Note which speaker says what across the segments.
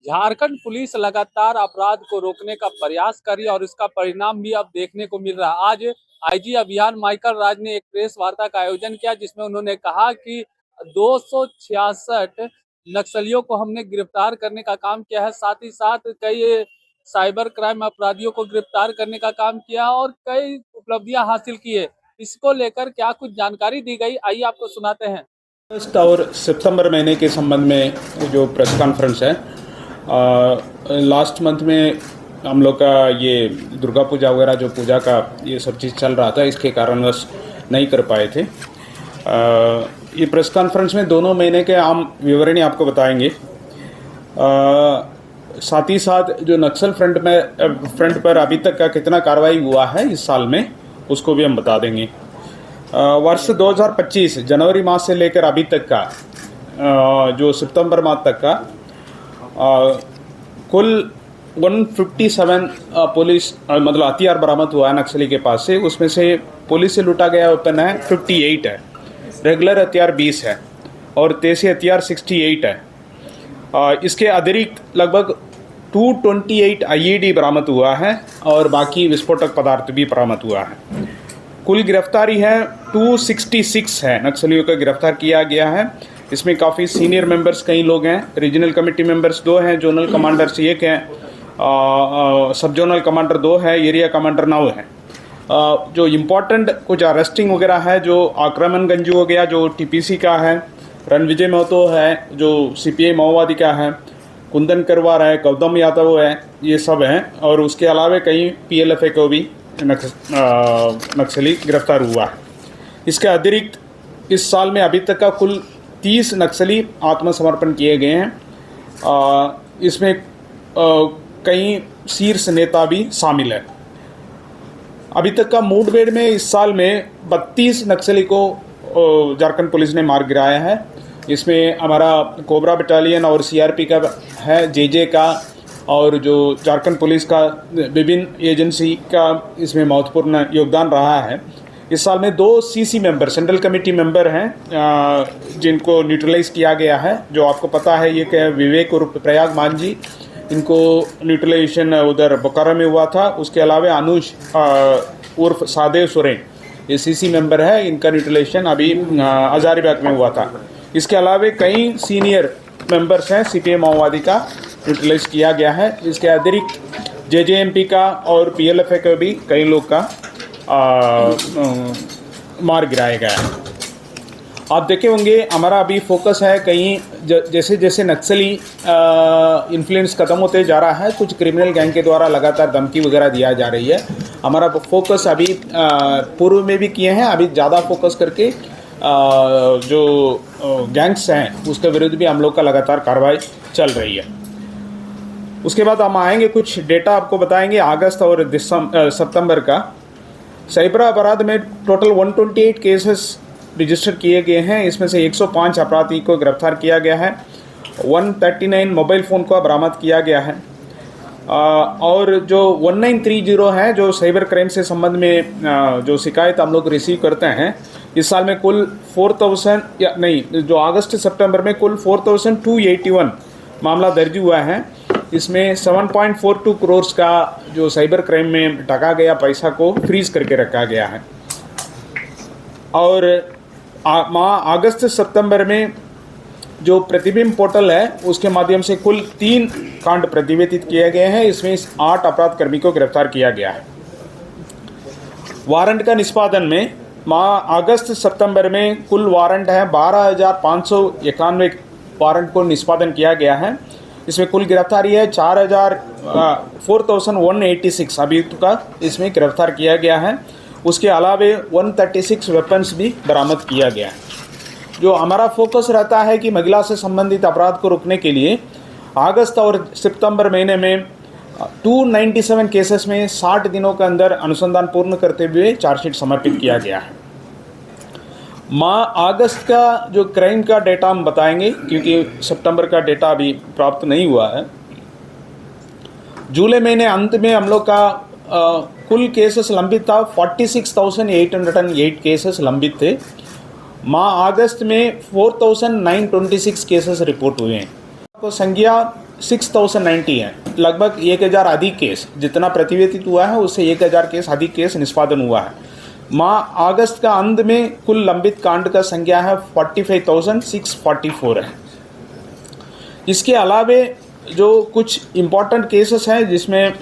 Speaker 1: Jharkhand police लगातार अपराध को रोकने का प्रयास कर रही है और इसका परिणाम भी अब देखने को मिल रहा है। आज आईजी अभियान माइकल राज ने एक प्रेस वार्ता का आयोजन किया, जिसमें उन्होंने कहा कि 266 नक्सलियों को हमने गिरफ्तार करने का काम किया है। साथ ही साथ कई साइबर क्राइम अपराधियों को गिरफ्तार करने का काम किया और कई उपलब्धियां हासिल की है। इसको लेकर क्या कुछ जानकारी दी गई, आइए आपको सुनाते हैं।
Speaker 2: अगस्त और सितंबर महीने के संबंध में जो प्रेस कॉन्फ्रेंस है, लास्ट मंथ में हम लोग का ये दुर्गा पूजा वगैरह जो पूजा का ये सब चीज़ चल रहा था, इसके कारणवश नहीं कर पाए थे। ये प्रेस कॉन्फ्रेंस में दोनों महीने के आम विवरणी आपको बताएंगे। साथ ही साथ जो नक्सल फ्रंट पर अभी तक का कितना कार्रवाई हुआ है इस साल में, उसको भी हम बता देंगे। वर्ष 2025 जनवरी माह से लेकर अभी तक का जो सितंबर माह तक का कुल 157 पुलिस मतलब हथियार बरामद हुआ है नक्सली के पास से। उसमें से पुलिस से लूटा गया वेपन है 58 है, रेगुलर हथियार 20 है और देसी हथियार 68 है। इसके अतिरिक्त लगभग 228 IED बरामद हुआ है और बाकी विस्फोटक पदार्थ भी बरामद हुआ है। कुल गिरफ्तारी है 266 है, नक्सलियों को गिरफ्तार किया गया है। इसमें काफ़ी सीनियर मेंबर्स कई लोग हैं, रीजनल कमेटी मेंबर्स 2 हैं, जोनल कमांडर्स 1 हैं, सब जोनल कमांडर 2 है, एरिया कमांडर 9 है। जो इम्पोर्टेंट कुछ अरेस्टिंग वगैरह है, जो आक्रमण गंजू हो गया जो TPC का है, रणविजय महतो है जो CPI माओवादी का है, कुंदन करवार है, गौतम यादव है, ये सब हैं। और उसके अलावा कई PLFA को भी नक्सली गिरफ्तार हुआ है। इसके अतिरिक्त इस साल में अभी तक का कुल 30 नक्सली आत्मसमर्पण किए गए हैं। इसमें कई शीर्ष नेता भी शामिल है। अभी तक का मुठभेड़ में इस साल में 32 नक्सली को झारखंड पुलिस ने मार गिराया है। इसमें हमारा कोबरा बटालियन और CRP का है, JJ का, और जो झारखंड पुलिस का विभिन्न एजेंसी का इसमें महत्वपूर्ण योगदान रहा है। इस साल में 2 CC member, central committee member हैं जिनको न्यूट्रलाइज किया गया है। जो आपको पता है, ये क्या विवेक उर्फ प्रयाग मांझी, इनको न्यूट्रलाइजेशन उधर बोकारो में हुआ था। उसके अलावा अनुज उर्फ सादेव सोरेन, ये CC मेंबर है, इनका न्यूट्रलाइजेशन अभी हजारीबाग में हुआ था। इसके अलावा कई सीनियर मेंबर्स हैं CPI माओवादी का, यूटिलाइज किया गया है। इसके अतिरिक्त JJMP का और PLFA का भी कई लोग का मार गिराया गया है। आप देखे होंगे हमारा अभी फोकस है कहीं जैसे जैसे नक्सली इन्फ्लुएंस खत्म होते जा रहा है, कुछ क्रिमिनल गैंग के द्वारा लगातार धमकी वगैरह दिया जा रही है। हमारा फोकस अभी पूर्व में भी किए हैं, अभी ज़्यादा फोकस करके जो गैंग्स हैं उसके विरुद्ध भी हम लोग का लगातार कार्रवाई चल रही है। उसके बाद हम आएंगे, कुछ डेटा आपको बताएंगे अगस्त और सितंबर का। साइबर अपराध में टोटल 128 केसेस रजिस्टर किए गए हैं। इसमें से 105 अपराधी को गिरफ्तार किया गया है, 139 मोबाइल फ़ोन को बरामद किया गया है। और जो 1930 है, जो साइबर क्राइम से संबंध में जो शिकायत हम लोग रिसीव करते हैं, इस साल में कुल 4000 या नहीं, जो अगस्त सितंबर में कुल 4281 मामला दर्ज हुआ है। इसमें 7.42 करोड़ का जो साइबर क्राइम में ठगा गया पैसा को फ्रीज करके रखा गया है। और माह अगस्त सितंबर में जो प्रतिबिंब पोर्टल है उसके माध्यम से कुल 3 कांड प्रतिवेदित किए गए हैं। इसमें 8 अपराध कर्मी को गिरफ्तार किया गया है। वारंट का निष्पादन में माह अगस्त सितंबर में कुल वारंट है 12,591 वारंट को निष्पादन किया गया है। इसमें कुल गिरफ्तारी है 4186 अभियुक्त का इसमें गिरफ्तार किया गया है। उसके अलावा 136 वेपन्स भी बरामद किया गया है। जो हमारा फोकस रहता है कि महिला से संबंधित अपराध को रोकने के लिए अगस्त और सितंबर महीने में 297 केसेस में 60 दिनों के अंदर अनुसंधान पूर्ण करते हुए चार्जशीट समर्पित किया गया है। माह अगस्त का जो क्राइम का डेटा हम बताएंगे, क्योंकि सितंबर का डेटा अभी प्राप्त नहीं हुआ है। जुलाई महीने अंत में हम लोग का कुल केसेस लंबित था 46,808 केसेस लंबित थे। माह अगस्त में 4,926 केसेस रिपोर्ट हुए हैं। तो संज्ञा 6090 हैं, लगभग 1000 अधिक केस, जितना प्रतिवेदित हुआ है उससे 1000 केस अधिक केस निष्पादन हुआ है। माह अगस्त का अंत में कुल लंबित कांड का संख्या है 45,644 है। इसके अलावे जो कुछ इम्पोर्टेंट केसेस हैं जिसमें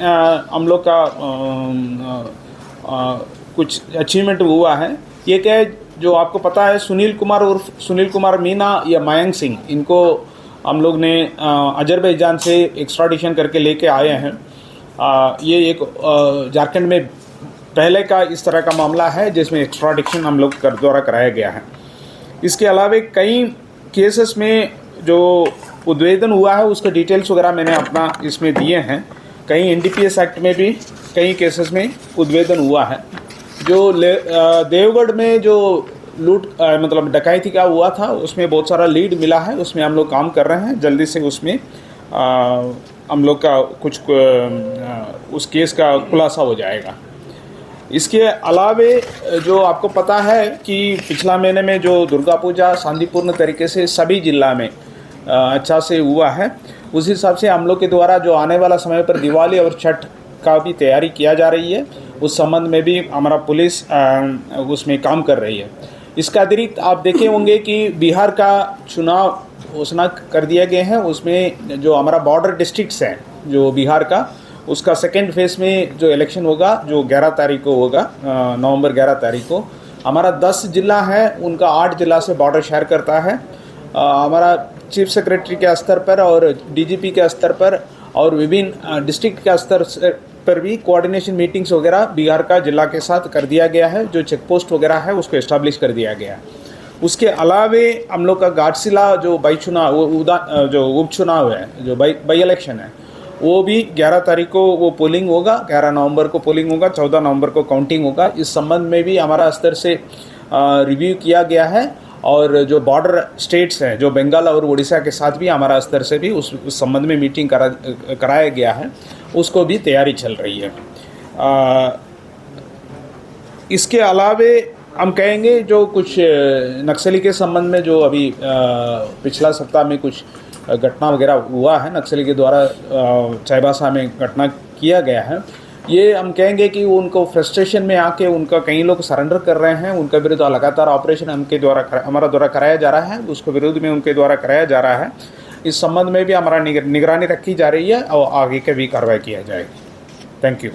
Speaker 2: हम लोग का कुछ अचीवमेंट हुआ है, ये क्या है, जो आपको पता है सुनील कुमार उर्फ सुनील कुमार मीना या मयंक सिंह, इनको हम लोग ने अजरबैजान से एक्स्ट्राडिशन करके लेके आए हैं। ये एक झारखंड में पहले का इस तरह का मामला है जिसमें एक्स्ट्राडिशन हम लोग द्वारा कराया गया है। इसके अलावा कई केसेस में जो उद्वेदन हुआ है उसके डिटेल्स वगैरह मैंने अपना इसमें दिए हैं। कई एनडीपीएस एक्ट में भी कई केसेस में उद्वेदन हुआ है। जो देवगढ़ में जो लूट मतलब डकैती का हुआ था उसमें बहुत सारा लीड मिला है, उसमें हम लोग काम कर रहे हैं। जल्दी से उसमें हम लोग का कुछ उस केस का खुलासा हो जाएगा। इसके अलावे जो आपको पता है कि पिछला महीने में जो दुर्गा पूजा शांतिपूर्ण तरीके से सभी जिला में अच्छा से हुआ है, उस हिसाब से हम लोग के द्वारा जो आने वाला समय पर दिवाली और छठ का भी तैयारी किया जा रही है, उस संबंध में भी हमारा पुलिस उसमें काम कर रही है। इसका अतिरिक्त आप देखे होंगे कि बिहार का चुनाव घोषणा कर दिए गए हैं। उसमें जो हमारा बॉर्डर डिस्ट्रिक्ट्स हैं जो बिहार का, उसका सेकेंड फेज़ में जो इलेक्शन होगा जो 11 तारीख को होगा, नवंबर 11 तारीख को, हमारा 10 जिला है, उनका 8 जिला से बॉर्डर शेयर करता है। हमारा चीफ सेक्रेटरी के स्तर पर और डीजीपी के स्तर पर और विभिन्न डिस्ट्रिक्ट के स्तर पर भी कोऑर्डिनेशन मीटिंग्स वगैरह बिहार का जिला के साथ कर दिया गया है। जो चेक पोस्ट वगैरह है उसको इस्टेब्लिश कर दिया गया है। उसके अलावे हम लोग का घाटशिला जो जो उपचुनाव है, जो बाई इलेक्शन है, वो भी 11 तारीख को वो पोलिंग होगा, 11 नवंबर को पोलिंग होगा, 14 नवंबर को काउंटिंग होगा। इस संबंध में भी हमारा स्तर से रिव्यू किया गया है और जो बॉर्डर स्टेट्स हैं जो बंगाल और उड़ीसा के साथ भी हमारा स्तर से भी उस संबंध में मीटिंग कराया गया है, उसको भी तैयारी चल रही है। इसके अलावे हम कहेंगे जो कुछ नक्सली के संबंध में जो अभी पिछला सप्ताह में कुछ घटना वगैरह हुआ है, नक्सली के द्वारा चाईबासा में घटना किया गया है, ये हम कहेंगे कि उनको फ्रस्ट्रेशन में आके उनका कई लोग सरेंडर कर रहे हैं। उनका विरुद्ध लगातार ऑपरेशन हमारा द्वारा कराया जा रहा है, उसको विरुद्ध में उनके द्वारा कराया जा रहा है। इस संबंध में भी हमारा निगरानी रखी जा रही है और आगे के भी कार्रवाई किया जाएगी। Thank you.